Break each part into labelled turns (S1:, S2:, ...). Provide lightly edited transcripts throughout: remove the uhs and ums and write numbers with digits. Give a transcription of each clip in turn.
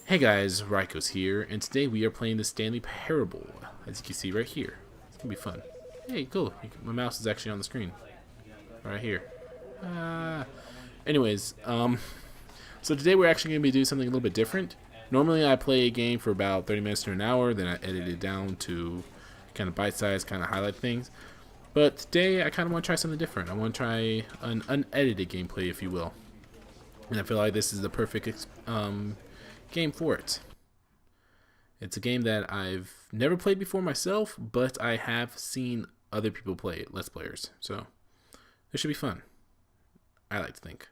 S1: Hey guys, Raiko's here, and today we are playing the Stanley Parable, as you can see right here. It's gonna be fun. Hey, cool. My mouse is actually on the screen. Right here. Anyways, so today we're actually gonna be doing something a little bit different. Normally I play a game for about 30 minutes to an hour, then I edit it down to kind of bite-sized, kind of highlight things. But today I kind of want to try something different. I want to try an unedited gameplay, if you will. And I feel like this is the perfect game for it. It's a game that I've never played before myself, but I have seen other people play it, Let's Players. So this should be fun, I like to think.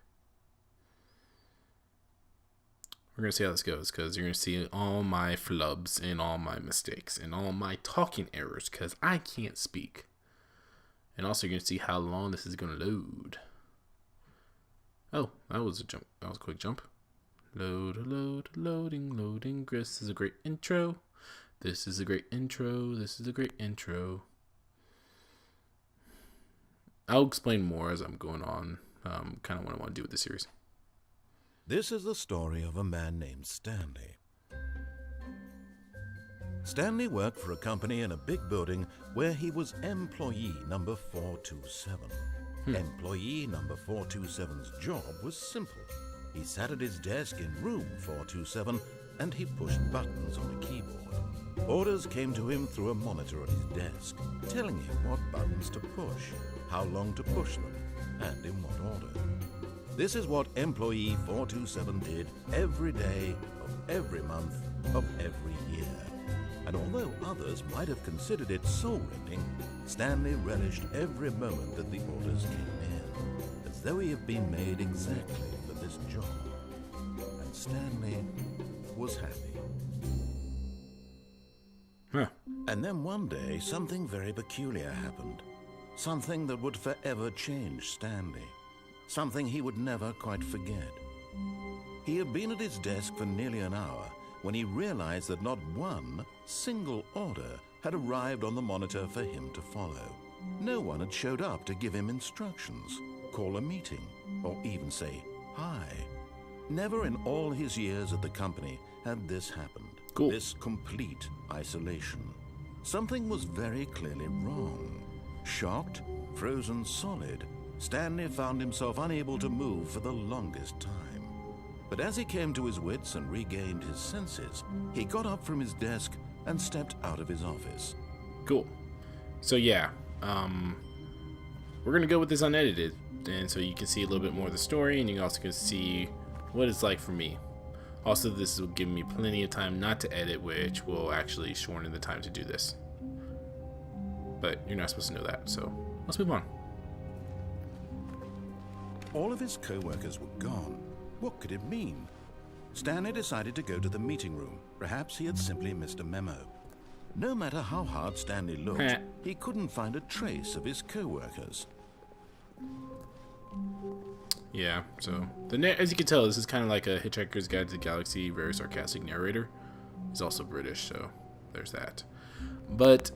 S1: We're going to see how this goes, because you're going to see all my flubs and all my mistakes and all my talking errors, because I can't speak. And also you're going to see how long this is going to load. Oh, that was a jump. That was a quick jump. Loading. This is a great intro. This is a great intro. I'll explain more as I'm going on, kind of what I want to do with this series.
S2: This is the story of a man named Stanley. Stanley worked for a company in a big building where he was employee number 427. Employee number 427's job was simple. He sat at his desk in room 427 and he pushed buttons on a keyboard. Orders came to him through a monitor at his desk, telling him what buttons to push, how long to push them, and in what order. This is what employee 427 did every day of every month of every year. And although others might have considered it soul-rending, Stanley relished every moment that the orders came in, as though he had been made exactly for this job. And Stanley was happy. And then one day, something very peculiar happened. Something that would forever change Stanley. Something he would never quite forget. He had been at his desk for nearly an hour when he realized that not one single order had arrived on the monitor for him to follow. No one had showed up to give him instructions, call a meeting, or even say hi. Never in all his years at the company had this happened.
S1: Cool.
S2: This complete isolation. Something was very clearly wrong. Shocked, frozen solid, Stanley found himself unable to move for the longest time. But as he came to his wits and regained his senses, he got up from his desk and stepped out of his office.
S1: Cool. So yeah, we're gonna go with this unedited, and so you can see a little bit more of the story, and you also can see what it's like for me. Also, this will give me plenty of time not to edit, which will actually shorten the time to do this. But you're not supposed to know that, so let's move on.
S2: All of his co-workers were gone. What could it mean? Stanley decided to go to the meeting room. Perhaps he had simply missed a memo. No matter how hard Stanley looked, he couldn't find a trace of his co-workers.
S1: Yeah, so as you can tell, this is kind of like a Hitchhiker's Guide to the Galaxy, very sarcastic narrator. He's also British, so there's that. But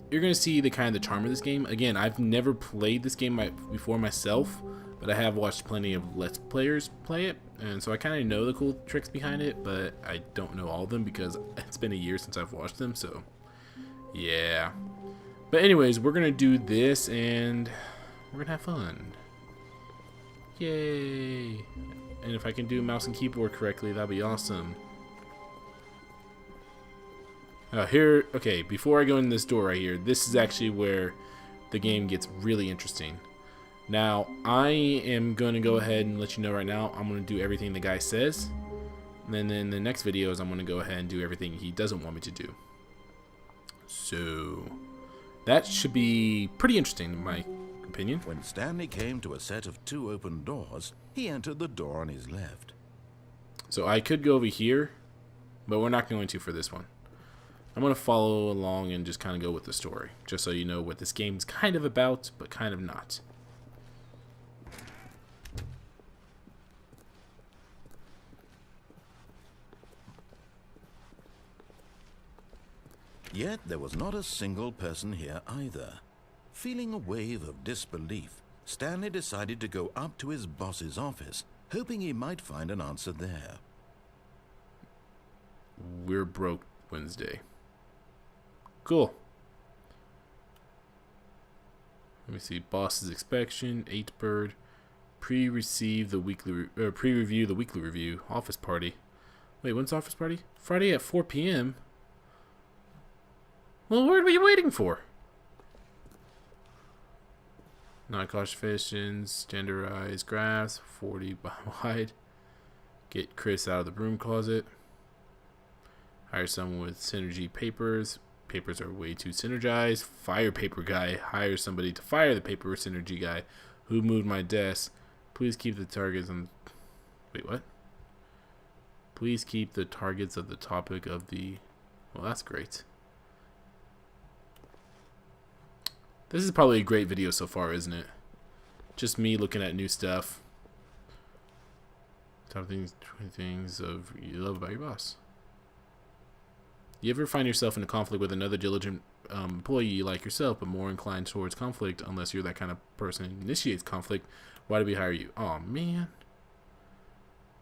S1: you're gonna see the kind of the charm of this game. Again, I've never played this game before myself, but I have watched plenty of Let's Players play it, and so I kind of know the cool tricks behind it, but I don't know all of them because it's been a year since I've watched them, so yeah. But anyways, we're gonna do this, and we're gonna have fun. Yay! And if I can do mouse and keyboard correctly, that'd be awesome. Okay, before I go in this door right here, this is actually where the game gets really interesting. Now, I am going to go ahead and let you know right now, I'm going to do everything the guy says. And then in the next videos, I'm going to go ahead and do everything he doesn't want me to do. So, that should be pretty interesting in my opinion.
S2: When Stanley came to a set of two open doors, he entered the door on his left.
S1: So I could go over here, but we're not going to for this one. I'm going to follow along and just kind of go with the story, just so you know what this game's kind of about, but kind of not.
S2: Yet there was not a single person here either. Feeling a wave of disbelief, Stanley decided to go up to his boss's office, hoping he might find an answer there.
S1: We're Broke Wednesday. Cool. Let me see. Boss's inspection. 8th bird. Pre-review the weekly review. Office party. Wait, when's office party? Friday at 4 p.m. Well, what are you waiting for? Not classifications, standardized graphs, 40 wide. Get Chris out of the broom closet. Hire someone with synergy papers. Papers are way too synergized. Fire paper guy. Hire somebody to fire the paper synergy guy. Who moved my desk? Please keep the targets on... Wait, what? Please keep the targets of the topic of the... Well, that's great. This is probably a great video so far, isn't it? Just me looking at new stuff. Top things, 20 things of you love about your boss. You ever find yourself in a conflict with another diligent employee like yourself, but more inclined towards conflict unless you're that kind of person who initiates conflict? Why did we hire you? Oh, man.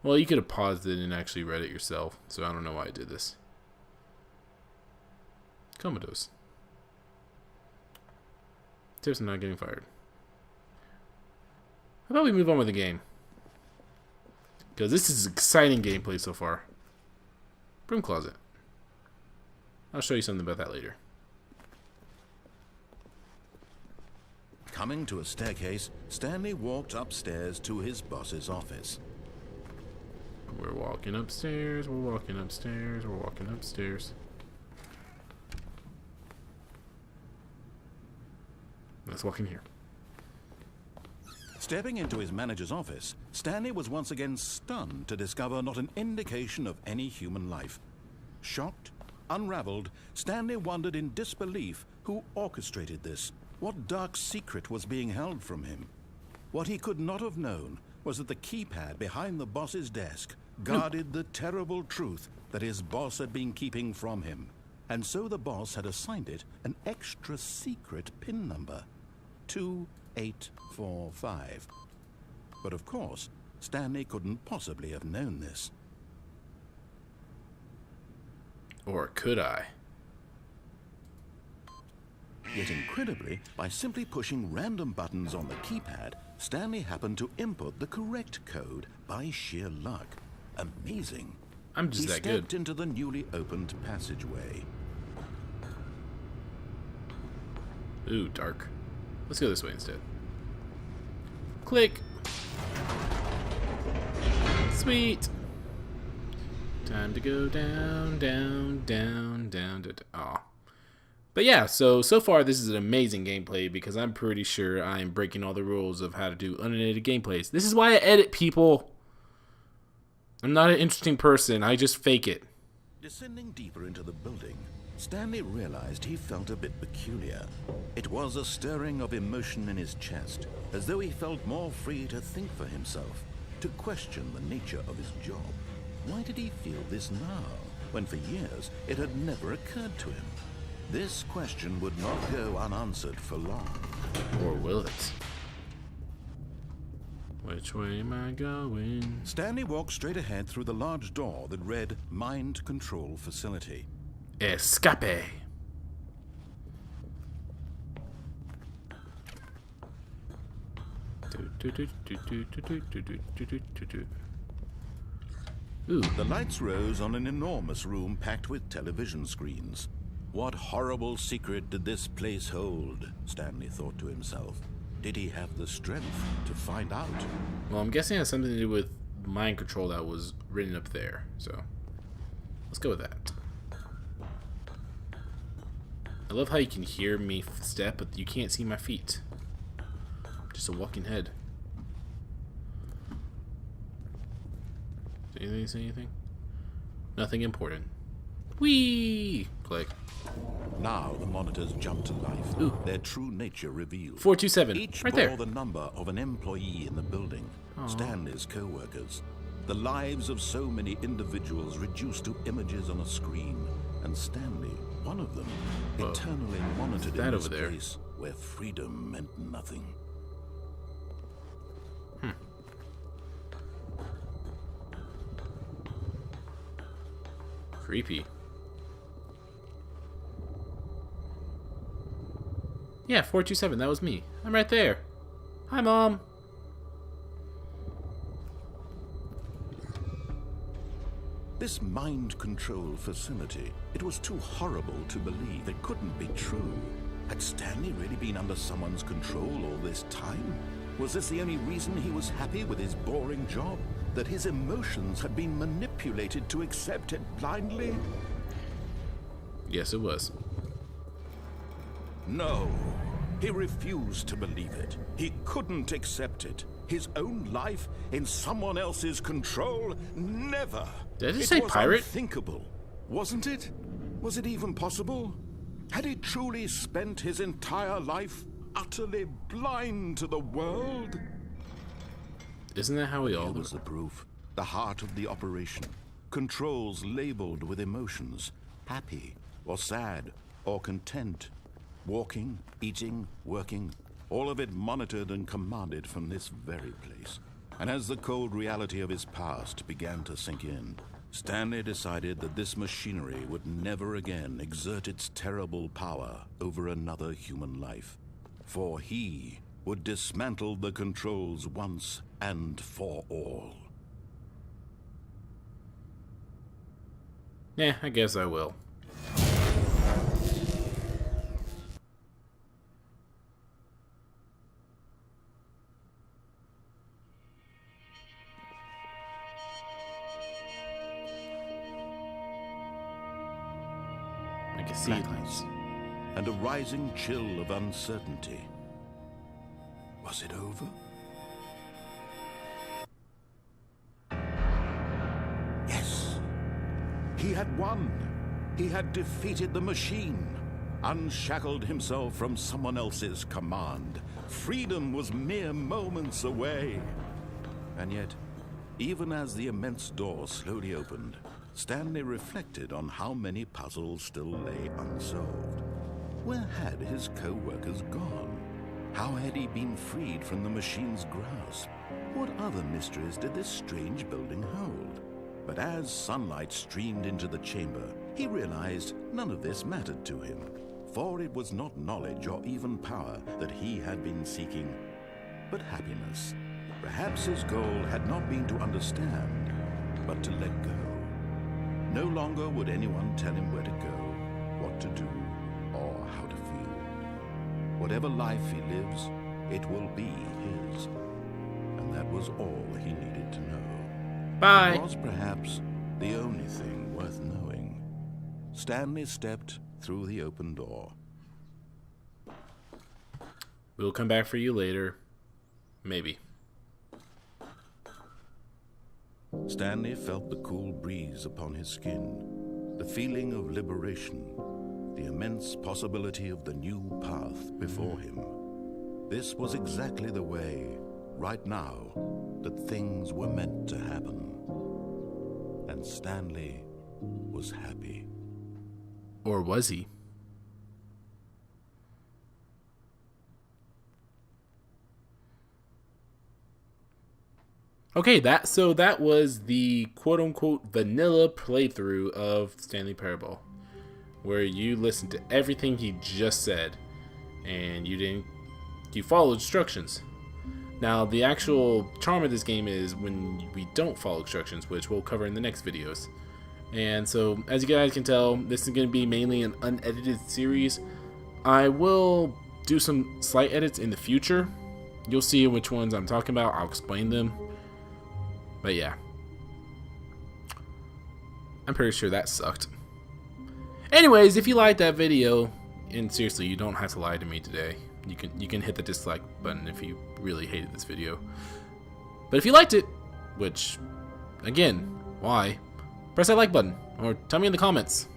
S1: Well, you could have paused it and actually read it yourself, so I don't know why I did this. Comatose. Tips on not getting fired. How about we move on with the game? Because this is exciting gameplay so far. Broom closet. I'll show you something about that later.
S2: Coming to a staircase, Stanley walked upstairs to his boss's office.
S1: We're walking upstairs, we're walking upstairs, we're walking upstairs. Let's walk in here.
S2: Stepping into his manager's office, Stanley was once again stunned to discover not an indication of any human life. Shocked, unraveled, Stanley wondered in disbelief who orchestrated this. What dark secret was being held from him? What he could not have known was that the keypad behind the boss's desk guarded the terrible truth that his boss had been keeping from him. And so the boss had assigned it an extra secret PIN number. 2845. But of course, Stanley couldn't possibly have known this.
S1: Or could I?
S2: Yet incredibly, by simply pushing random buttons on the keypad, Stanley happened to input the correct code by sheer luck. Amazing.
S1: I'm just that good.
S2: He stepped into the newly opened passageway.
S1: Ooh, dark. Let's go this way instead. Click. Sweet. Time to go down, down, down, down, down. Aw. But yeah, so far this is an amazing gameplay because I'm pretty sure I am breaking all the rules of how to do unedited gameplays. This is why I edit, people. I'm not an interesting person. I just fake it.
S2: Descending deeper into the building, Stanley realized he felt a bit peculiar. It was a stirring of emotion in his chest, as though he felt more free to think for himself, to question the nature of his job. Why did he feel this now, when for years it had never occurred to him? This question would not go unanswered for long.
S1: Or will it? Which way am I going?
S2: Stanley walked straight ahead through the large door that read Mind Control Facility.
S1: Escape. Ooh.
S2: The lights rose on an enormous room packed with television screens. What horrible secret did this place hold? Stanley thought to himself. Did he have the strength to find out?
S1: Well, I'm guessing it has something to do with mind control that was written up there. So, let's go with that. I love how you can hear me step, but you can't see my feet. Just a walking head. Say anything? Nothing important. Whee! Click.
S2: Now the monitors jumped to life.
S1: Ooh.
S2: Their true nature revealed.
S1: 427.
S2: Each
S1: right
S2: bore
S1: there.
S2: the number of an employee in the building.
S1: Aww.
S2: Stanley's co-workers. The lives of so many individuals reduced to images on a screen. And Stanley, one of them,
S1: Whoa.
S2: eternally monitored
S1: that
S2: in
S1: over
S2: this
S1: there?
S2: place where freedom meant nothing.
S1: Creepy. Yeah, 427. That was me. I'm right there. Hi, Mom.
S2: This mind control facility, it was too horrible to believe. It couldn't be true. Had Stanley really been under someone's control all this time? Was this the only reason he was happy with his boring job? That his emotions had been manipulated to accept it blindly?
S1: Yes, it was.
S2: No. He refused to believe it. He couldn't accept it. His own life in someone else's control? Never.
S1: Did it say pirate?
S2: Unthinkable, wasn't it? Was it even possible? Had he truly spent his entire life utterly blind to the world?
S1: Isn't that how we all
S2: Here was the proof. The heart of the operation. Controls labeled with emotions. Happy, or sad, or content. Walking, eating, working. All of it monitored and commanded from this very place. And as the cold reality of his past began to sink in, Stanley decided that this machinery would never again exert its terrible power over another human life. For he would dismantle the controls once and for all.
S1: Yeah, I guess I will. I can see
S2: Blackness and a rising chill of uncertainty. Was it over? Yes. He had won. He had defeated the machine, unshackled himself from someone else's command. Freedom was mere moments away. And yet, even as the immense door slowly opened, Stanley reflected on how many puzzles still lay unsolved. Where had his co-workers gone? How had he been freed from the machine's grasp? What other mysteries did this strange building hold? But as sunlight streamed into the chamber, he realized none of this mattered to him, for it was not knowledge or even power that he had been seeking, but happiness. Perhaps his goal had not been to understand, but to let go. No longer would anyone tell him where to go, what to do, or how to feel. Whatever life he lives, it will be his. And that was all he needed to know.
S1: Bye.
S2: It was perhaps the only thing worth knowing. Stanley stepped through the open door.
S1: We'll come back for you later. Maybe.
S2: Stanley felt the cool breeze upon his skin, the feeling of liberation, the immense possibility of the new path before him. This was exactly the way, right now, that things were meant to happen. And Stanley was happy.
S1: Or was he? Okay, that was the quote-unquote vanilla playthrough of Stanley Parable, where you listened to everything he just said, and you followed instructions. Now, the actual charm of this game is when we don't follow instructions, which we'll cover in the next videos. And so, as you guys can tell, this is going to be mainly an unedited series. I will do some slight edits in the future. You'll see which ones I'm talking about. I'll explain them. But yeah, I'm pretty sure that sucked. Anyways, if you liked that video, and seriously, you don't have to lie to me today. You can hit the dislike button if you really hated this video. But if you liked it, which, again, why? Press that like button, or tell me in the comments.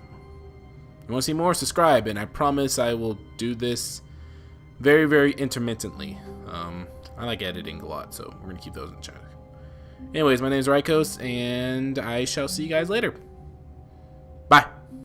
S1: You want to see more? Subscribe, and I promise I will do this very, very intermittently. I like editing a lot, so we're gonna keep those in check. Anyways, my name is Rykos, and I shall see you guys later. Bye.